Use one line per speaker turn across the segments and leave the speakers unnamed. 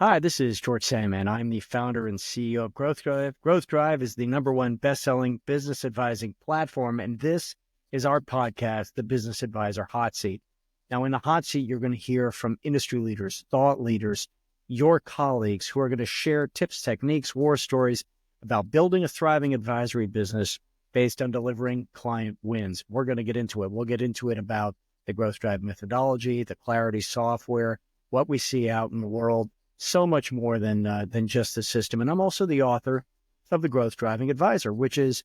Hi, this is George Sandman. I'm the founder and CEO of Growth Drive. Growth Drive is the #1 best-selling business advising platform, and this is our podcast, The Business Advisor Hot Seat. Now, in the hot seat, you're going to hear from industry leaders, thought leaders, your colleagues who are going to share tips, techniques, war stories about building a thriving advisory business based on delivering client wins. We're going to get into it. We'll get into it about the Growth Drive methodology, the Clarity software, what we see out in the world, so much more than just the system. And I'm also the author of The Growth Driving Advisor, which is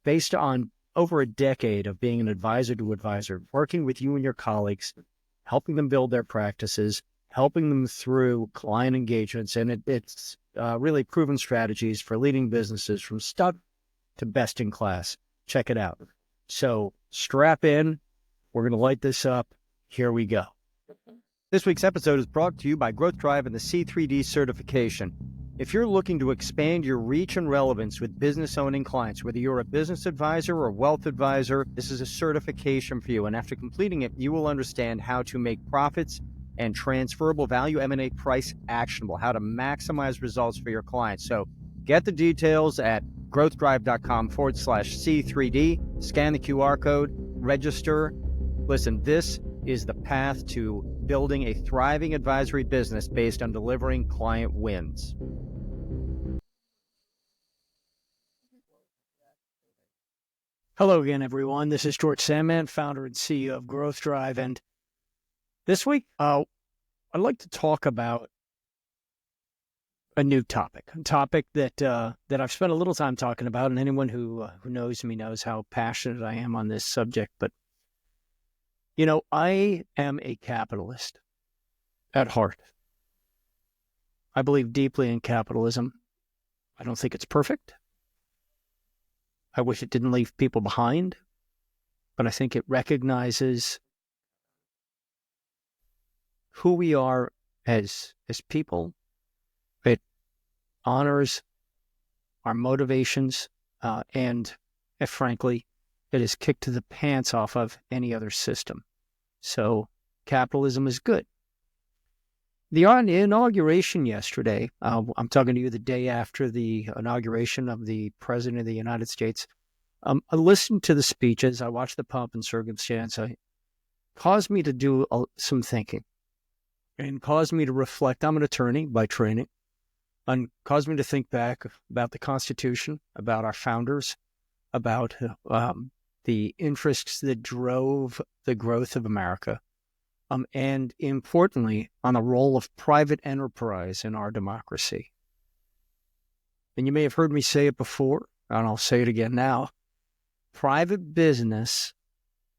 based on over a decade of being an advisor to advisor, working with you and your colleagues, helping them build their practices, helping them through client engagements. And it's really proven strategies for leading businesses from stuck to best in class. Check it out. So strap in. We're going to light this up. Here we go. This week's episode is brought to you by Growth Drive and the C3D certification. If you're looking to expand your reach and relevance with business-owning clients, whether you're a business advisor or wealth advisor, this is a certification for you. And after completing it, you will understand how to make profits and transferable value M&A price actionable, how to maximize results for your clients. So get the details at growthdrive.com/C3D, scan the QR code, register. Listen, this is the path to building a thriving advisory business based on delivering client wins. Hello again, everyone. This is George Sandman, founder and CEO of Growth Drive. And this week, I'd like to talk about a new topic, a topic that I've spent a little time talking about, and anyone who knows me knows how passionate I am on this subject. But you know, I am a capitalist at heart. I believe deeply in capitalism. I don't think it's perfect. I wish it didn't leave people behind, but I think it recognizes who we are as people. It honors our motivations, and frankly, it is kicked to the pants off of any other system. So capitalism is good. The inauguration yesterday, I'm talking to you the day after the inauguration of the President of the United States. I listened to the speeches. I watched the pomp and circumstance. It caused me to do some thinking and caused me to reflect. I'm an attorney by training, and caused me to think back about the Constitution, about our founders, about the interests that drove the growth of America, and importantly, on the role of private enterprise in our democracy. And you may have heard me say it before, and I'll say it again now. Private business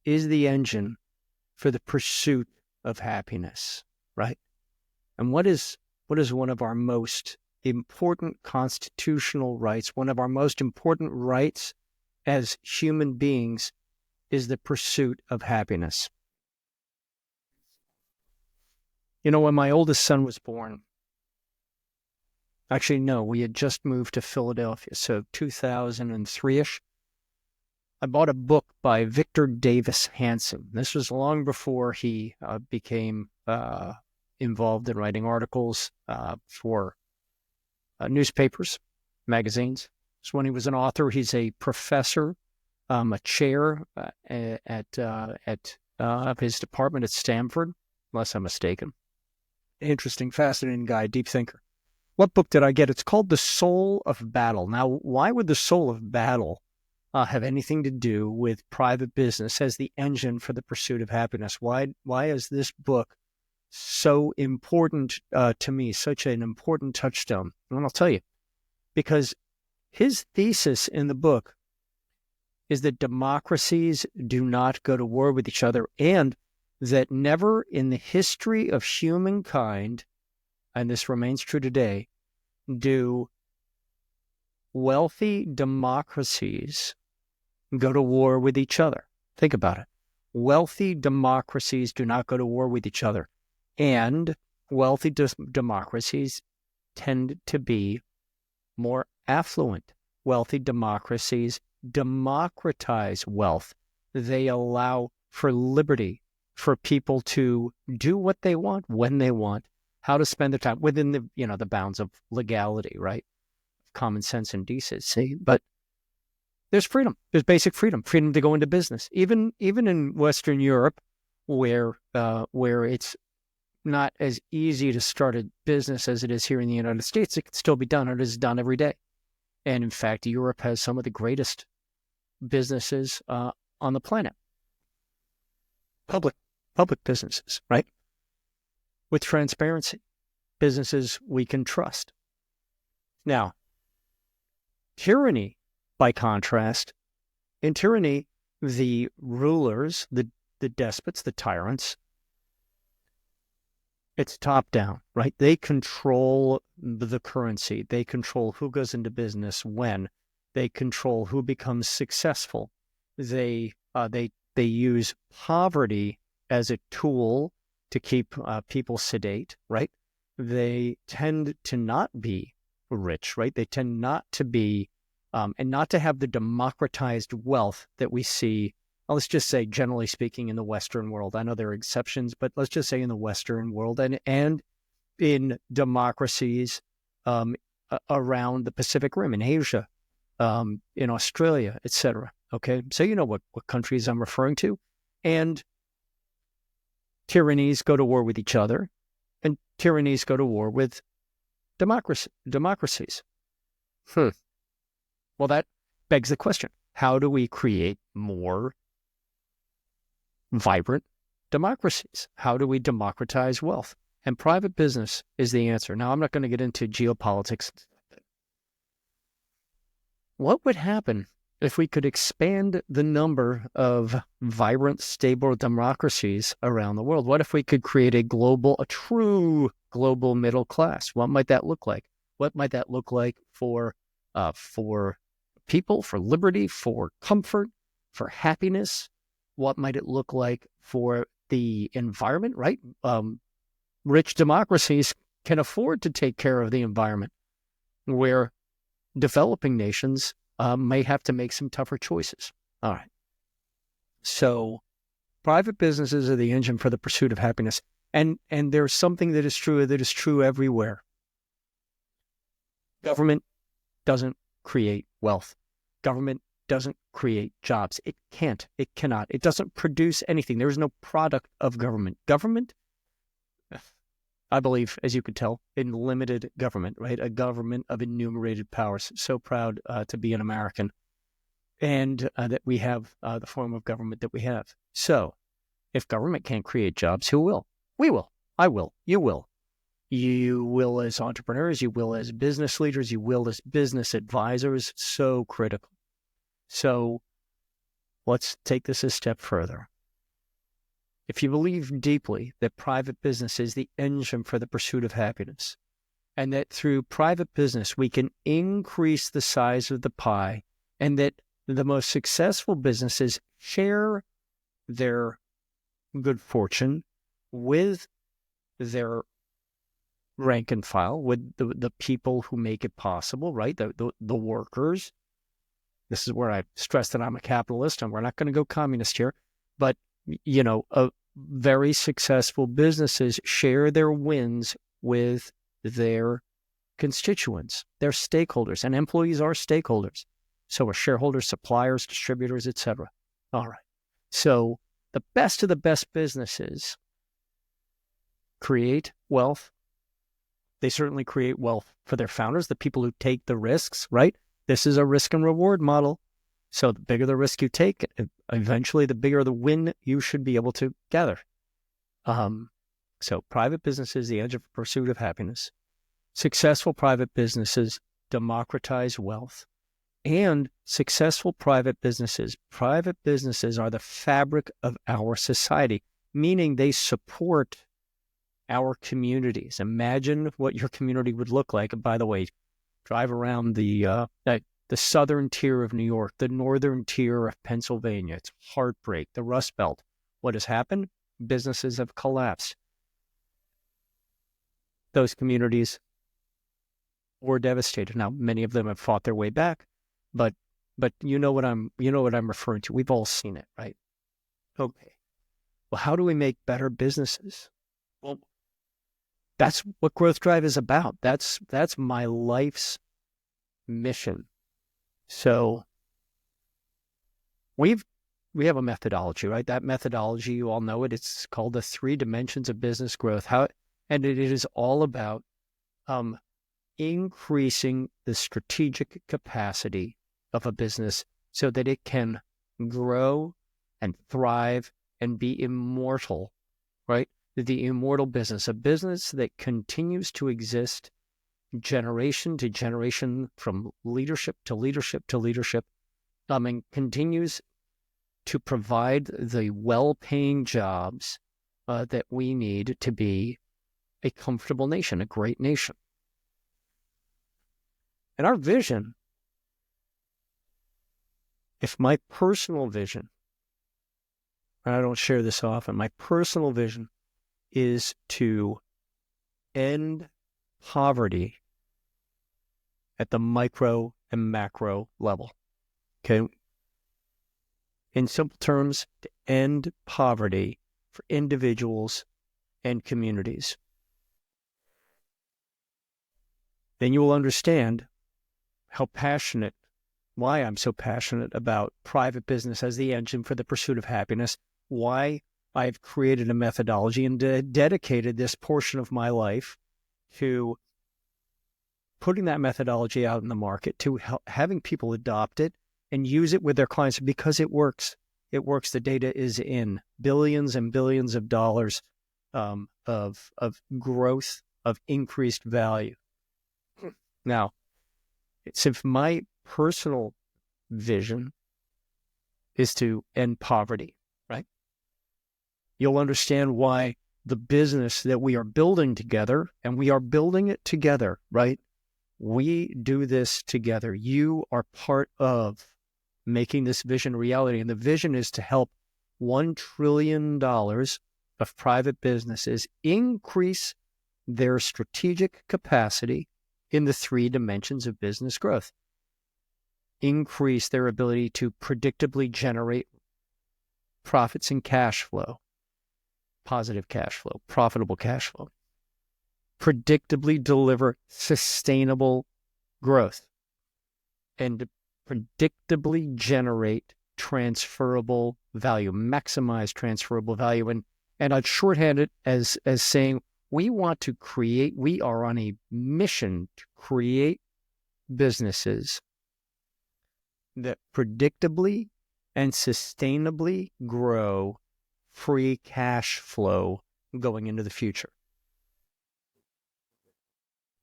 is the engine for the pursuit of happiness, right? And what is one of our most important constitutional rights, one of our most important rights as human beings, is the pursuit of happiness. You know, when my oldest son was born, actually, no, we had just moved to Philadelphia, so 2003-ish, I bought a book by Victor Davis Hanson. This was long before he became involved in writing articles for newspapers, magazines. So when he was an author, he's a professor, a chair at his department at Stanford, unless I'm mistaken. Interesting, fascinating guy, deep thinker. What book did I get? It's called The Soul of Battle. Now, why would The Soul of Battle have anything to do with private business as the engine for the pursuit of happiness? Why is this book so important to me, such an important touchstone? And I'll tell you, because his thesis in the book is that democracies do not go to war with each other, and that never in the history of humankind, and this remains true today, do wealthy democracies go to war with each other. Think about it. Wealthy democracies do not go to war with each other. And wealthy democracies tend to be more affluent. Wealthy democracies democratize wealth. They allow for liberty, for people to do what they want, when they want, how to spend their time within the, the bounds of legality, right? Common sense and decency. But there's freedom. There's basic freedom to go into business. Even in Western Europe, where it's not as easy to start a business as it is here in the United States, it can still be done. It is done every day. And in fact, Europe has some of the greatest businesses on the planet. Public businesses, right? With transparency, businesses we can trust. Now, tyranny, by contrast, in tyranny, the rulers, the despots, the tyrants, it's top down, right? They control the currency. They control who goes into business when. They control who becomes successful. They use poverty as a tool to keep people sedate, right? They tend to not be rich, right? They tend not to be, and not to have the democratized wealth that we see, let's just say, generally speaking, in the Western world. I know there are exceptions, but let's just say in the Western world and in democracies around the Pacific Rim, in Asia, in Australia, etc. Okay, so you know what countries I'm referring to. And tyrannies go to war with each other, and tyrannies go to war with democracies. Well, that begs the question: how do we create more vibrant democracies? How do we democratize wealth? And private business is the answer. Now, I'm not going to get into geopolitics. What would happen if we could expand the number of vibrant, stable democracies around the world? What if we could create a true global middle class? What might that look like? What might that look like for people, for liberty, for comfort, for happiness? What might it look like for the environment, right? Rich democracies can afford to take care of the environment, where developing nations may have to make some tougher choices. All right. So private businesses are the engine for the pursuit of happiness. And there's something that is true everywhere. Government doesn't create wealth. Government doesn't create jobs. It can't. It cannot. It doesn't produce anything. There is no product of government. Government, I believe, as you could tell, in limited government, right? A government of enumerated powers. So proud to be an American, and that we have the form of government that we have. So if government can't create jobs, who will? We will. I will. You will. You will as entrepreneurs. You will as business leaders. You will as business advisors. So critical. So let's take this a step further. If you believe deeply that private business is the engine for the pursuit of happiness, and that through private business we can increase the size of the pie, and that the most successful businesses share their good fortune with their rank and file, with the people who make it possible, right? The workers. This is where I stress that I'm a capitalist, and we're not going to go communist here. But, very successful businesses share their wins with their constituents, their stakeholders, and employees are stakeholders. So are shareholders, suppliers, distributors, etc. All right. So the best of the best businesses create wealth. They certainly create wealth for their founders, the people who take the risks, right? This is a risk and reward model. So the bigger the risk you take, eventually the bigger the win you should be able to gather. So private businesses, the engine for pursuit of happiness. Successful private businesses democratize wealth. And successful private businesses are the fabric of our society, meaning they support our communities. Imagine what your community would look like. And by the way, drive around the southern tier of New York, the northern tier of Pennsylvania. It's heartbreak. The Rust Belt. What has happened? Businesses have collapsed. Those communities were devastated. Now, many of them have fought their way back, but you know what I'm referring to. We've all seen it, right? Okay. Well, how do we make better businesses? Well, That's what Growth Drive is about. That's my life's mission. So we have a methodology, right? That methodology, you all know it. It's called the 3 dimensions of business growth. And it is all about increasing the strategic capacity of a business so that it can grow and thrive and be immortal, right? The immortal business, a business that continues to exist generation to generation, from leadership to leadership to leadership, and continues to provide the well-paying jobs that we need to be a comfortable nation, a great nation. And our vision, if my personal vision, and I don't share this often, my personal vision is to end poverty at the micro and macro level. Okay. In simple terms, to end poverty for individuals and communities. Then you will understand why I'm so passionate about private business as the engine for the pursuit of happiness, why I've created a methodology and dedicated this portion of my life to putting that methodology out in the market, to having people adopt it and use it with their clients, because it works. It works. The data is in billions and billions of dollars of growth, of increased value. Now, if my personal vision is to end poverty, right? You'll understand why the business that we are building together, and we are building it together, right? We do this together. You are part of making this vision a reality. And the vision is to help $1 trillion of private businesses increase their strategic capacity in the 3 dimensions of business growth. Increase their ability to predictably generate profits and cash flow, positive cash flow, profitable cash flow. Predictably deliver sustainable growth, and predictably generate transferable value, maximize transferable value. And I'd shorthand it as saying, we are on a mission to create businesses that predictably and sustainably grow free cash flow going into the future.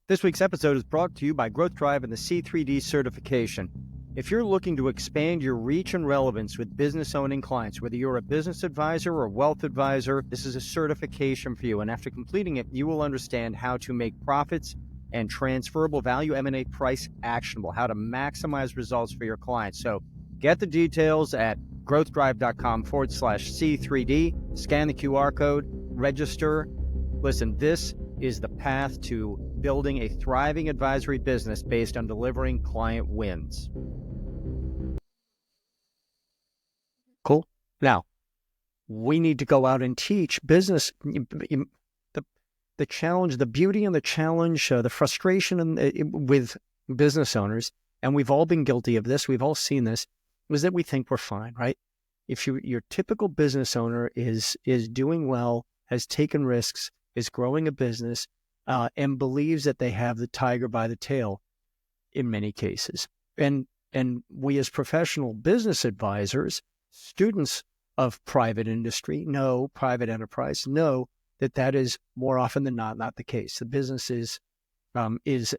This week's episode is brought to you by Growth Drive and the C3D certification. If you're looking to expand your reach and relevance with business-owning clients, whether you're a business advisor or a wealth advisor, this is a certification for you. And after completing it, you will understand how to make profits and transferable value M&A price actionable, how to maximize results for your clients. So get the details at growthdrive.com/C3D, scan the QR code, register. Listen, this is the path to building a thriving advisory business based on delivering client wins. Cool. Now, we need to go out and teach business. The challenge, the beauty and the challenge, the frustration with business owners, and we've all been guilty of this, we've all seen this, is that we think we're fine, right? If your typical business owner is doing well, has taken risks, is growing a business, and believes that they have the tiger by the tail in many cases. And we as professional business advisors, students of private industry, private enterprise, know that is more often than not the case. The business is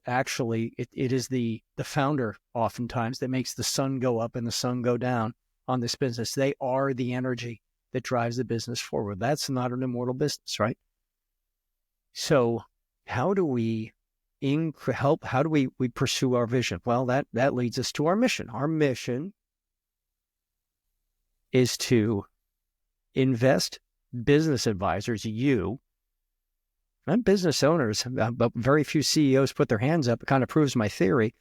actually, it is the founder oftentimes that makes the sun go up and the sun go down on this business. They are the energy that drives the business forward. That's not an immortal business, right? So how do we how do we pursue our vision? Well, that leads us to our mission. Our mission is to invest business advisors, you, and business owners, but very few CEOs put their hands up. It kind of proves my theory.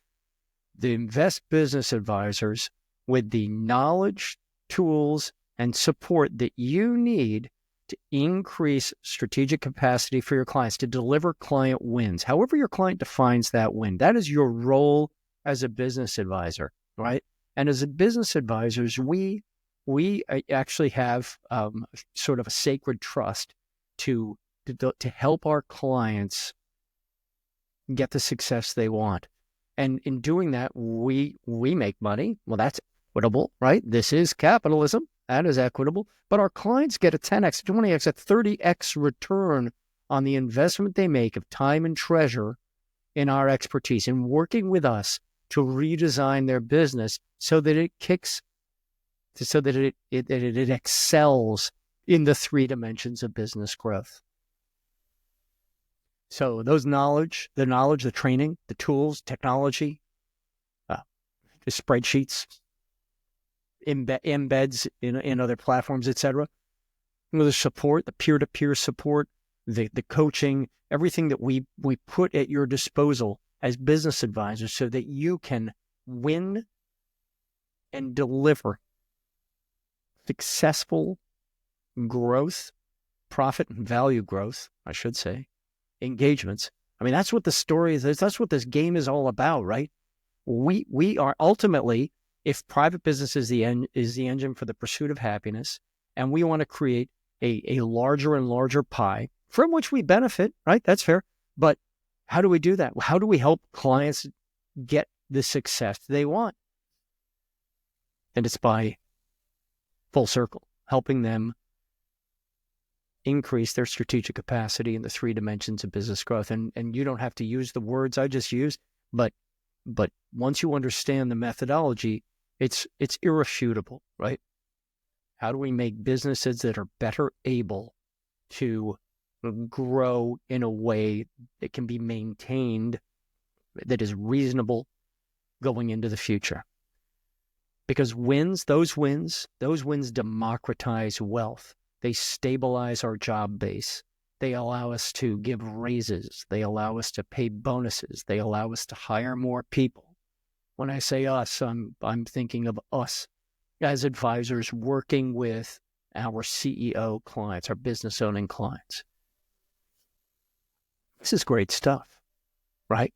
The invest business advisors with the knowledge, tools, and support that you need to increase strategic capacity for your clients, to deliver client wins. However your client defines that win, that is your role as a business advisor, right? And as a business advisors, we actually have sort of a sacred trust to help our clients get the success they want. And in doing that, we make money. Well, that's equitable, right? This is capitalism. That is equitable. But our clients get a 10x, 20x, a 30x return on the investment they make of time and treasure in our expertise, in working with us to redesign their business so that it it excels in the 3 dimensions of business growth. So those knowledge, the training, the tools, technology, the spreadsheets, embeds in other platforms, etc. The support, the peer-to-peer support, the coaching, everything that we put at your disposal as business advisors so that you can win and deliver successful growth, profit and value growth, I should say, engagements. I mean, that's what the story is. That's what this game is all about, right? We are ultimately, if private business is the engine for the pursuit of happiness, and we want to create a larger and larger pie from which we benefit, right? That's fair. But how do we do that? How do we help clients get the success they want? And it's by full circle, helping them increase their strategic capacity in the 3 dimensions of business growth. And you don't have to use the words I just used, but once you understand the methodology, it's irrefutable, right? How do we make businesses that are better able to grow in a way that can be maintained, that is reasonable going into the future? Because those wins democratize wealth. They stabilize our job base. They allow us to give raises. They allow us to pay bonuses. They allow us to hire more people. When I say us, I'm thinking of us as advisors working with our CEO clients, our business owning clients. This is great stuff, right?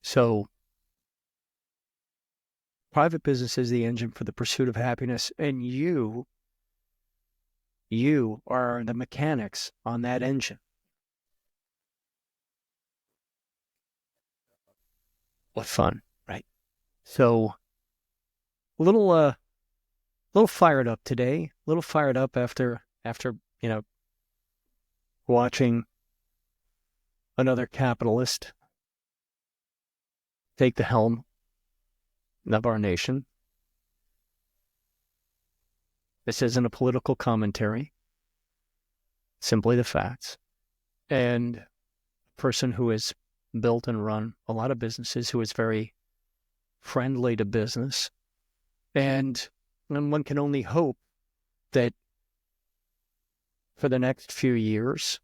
So private business is the engine for the pursuit of happiness, and you are the mechanics on that engine. What fun, right? So a little fired up today, a little fired up after watching another capitalist take the helm of our nation. This isn't a political commentary, simply the facts. And a person who has built and run a lot of businesses, who is very friendly to business. And one can only hope that for the next few years,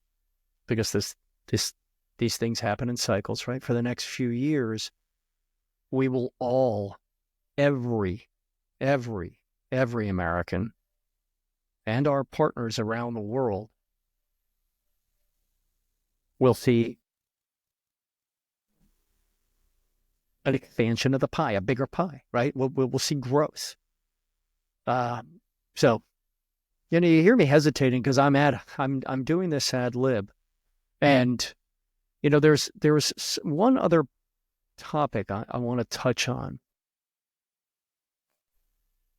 because these things happen in cycles, right? For the next few years, we will all, every American and our partners around the world will see an expansion of the pie, a bigger pie, right? We'll see growth. So, you hear me hesitating because I'm doing this ad lib, and there's one other topic I want to touch on,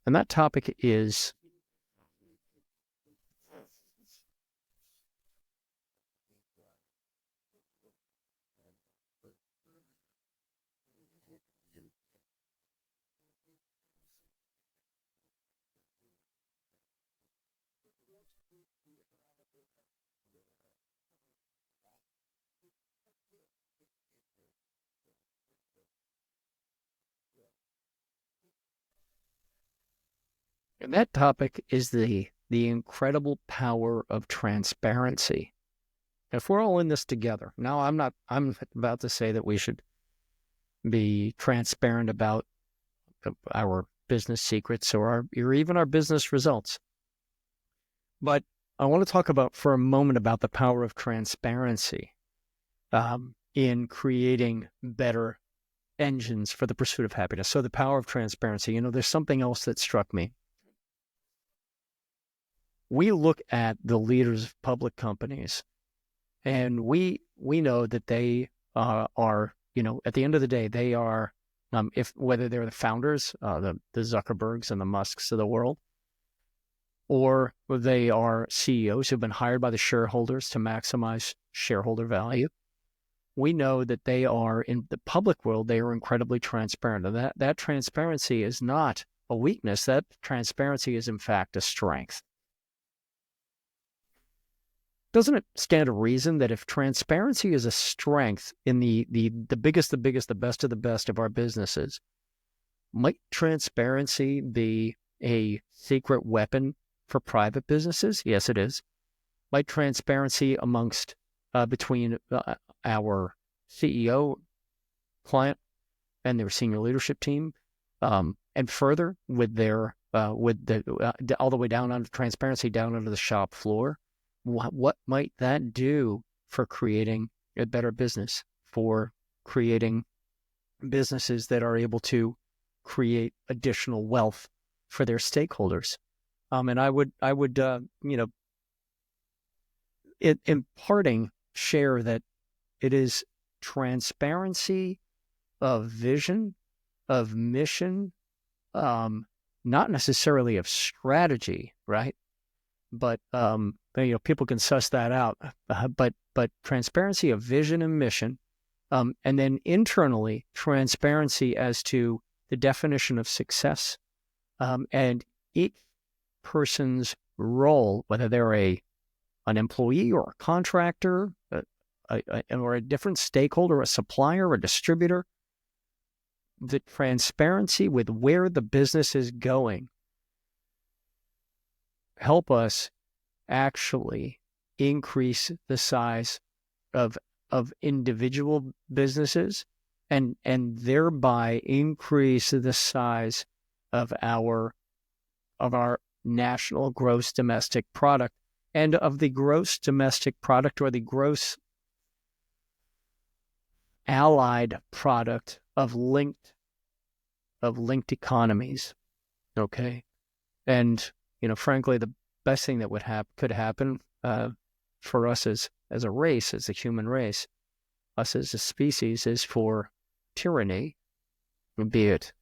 and that topic is the incredible power of transparency. If we're all in this together, now I'm about to say that we should be transparent about our business secrets or even our business results. But I want to talk about for a moment about the power of transparency in creating better engines for the pursuit of happiness. So the power of transparency, there's something else that struck me. We look at the leaders of public companies, and we know that they are, at the end of the day, they are, whether they're the founders, the Zuckerbergs and the Musks of the world, or they are CEOs who've been hired by the shareholders to maximize shareholder value. We know that they are, in the public world, they are incredibly transparent. And that transparency is not a weakness. That transparency is, in fact, a strength. Doesn't it stand to reason that if transparency is a strength in the biggest, the best of the best of our businesses, might transparency be a secret weapon for private businesses? Yes, it is. Might transparency amongst between our CEO client and their senior leadership team, and further with their all the way down onto transparency down onto the shop floor, what might that do for creating a better business, for creating businesses that are able to create additional wealth for their stakeholders? And I would in parting share that it is transparency of vision, of mission, not necessarily of strategy, right? But people can suss that out. But transparency of vision and mission, and then internally transparency as to the definition of success, and each person's role, whether they're an employee or a contractor, or a different stakeholder, a supplier, a distributor, the transparency with where the business is going help us actually increase the size of individual businesses and thereby increase the size of our national gross domestic product and of the gross domestic product or the gross allied product of linked economies. Okay. And, frankly, the best thing that could happen for us as a race, as a human race, us as a species, is for tyranny, be it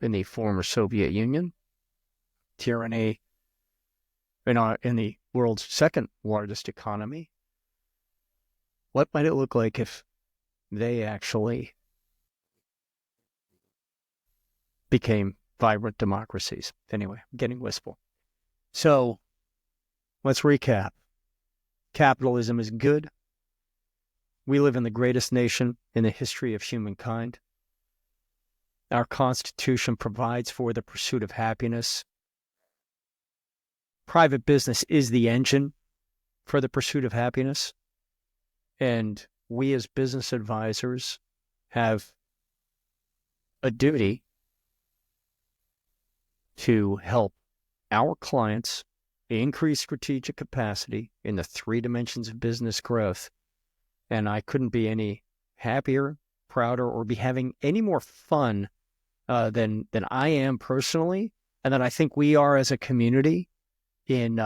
in the former Soviet Union, tyranny in the world's second largest economy. What might it look like if they actually became vibrant democracies? Anyway, I'm getting wistful. So let's recap. Capitalism is good. We live in the greatest nation in the history of humankind. Our Constitution provides for the pursuit of happiness. Private business is the engine for the pursuit of happiness. And we as business advisors have a duty to help our clients increase strategic capacity in the 3 dimensions of business growth. And I couldn't be any happier, prouder, or be having any more fun than I am personally, and that I think we are as a community in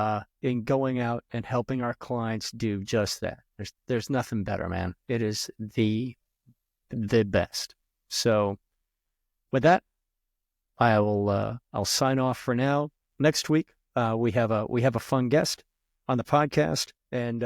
going out and helping our clients do just that. There's nothing better, man. It is the best. So with that, I'll sign off for now. Next week we have a fun guest on the podcast, and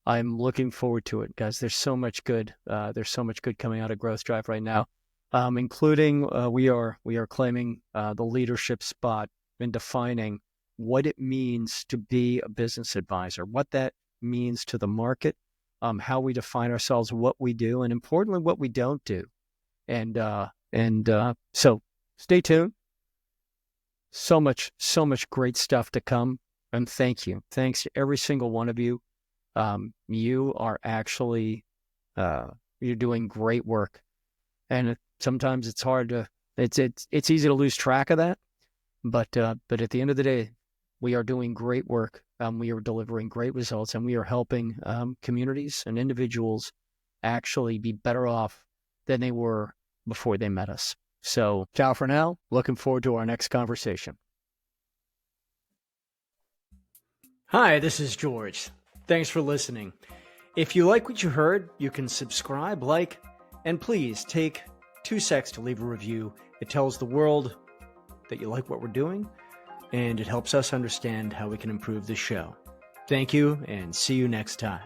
I'm looking forward to it, guys. There's so much good. There's so much good coming out of Growth Drive right now, including we are claiming the leadership spot in defining what it means to be a business advisor, what that means to the market, how we define ourselves, what we do, and importantly, what we don't do. And so stay tuned. So much great stuff to come. And thank you. Thanks to every single one of you. You are actually, you're doing great work. And sometimes it's hard to, it's easy to lose track of that. But at the end of the day, we are doing great work. We are delivering great results, and we are helping communities and individuals actually be better off than they were before they met us. So, ciao for now. Looking forward to our next conversation. Hi, this is George. Thanks for listening. If you like what you heard, you can subscribe, like, and please take 2 seconds to leave a review. It tells the world that you like what we're doing, and it helps us understand how we can improve the show. Thank you, and see you next time.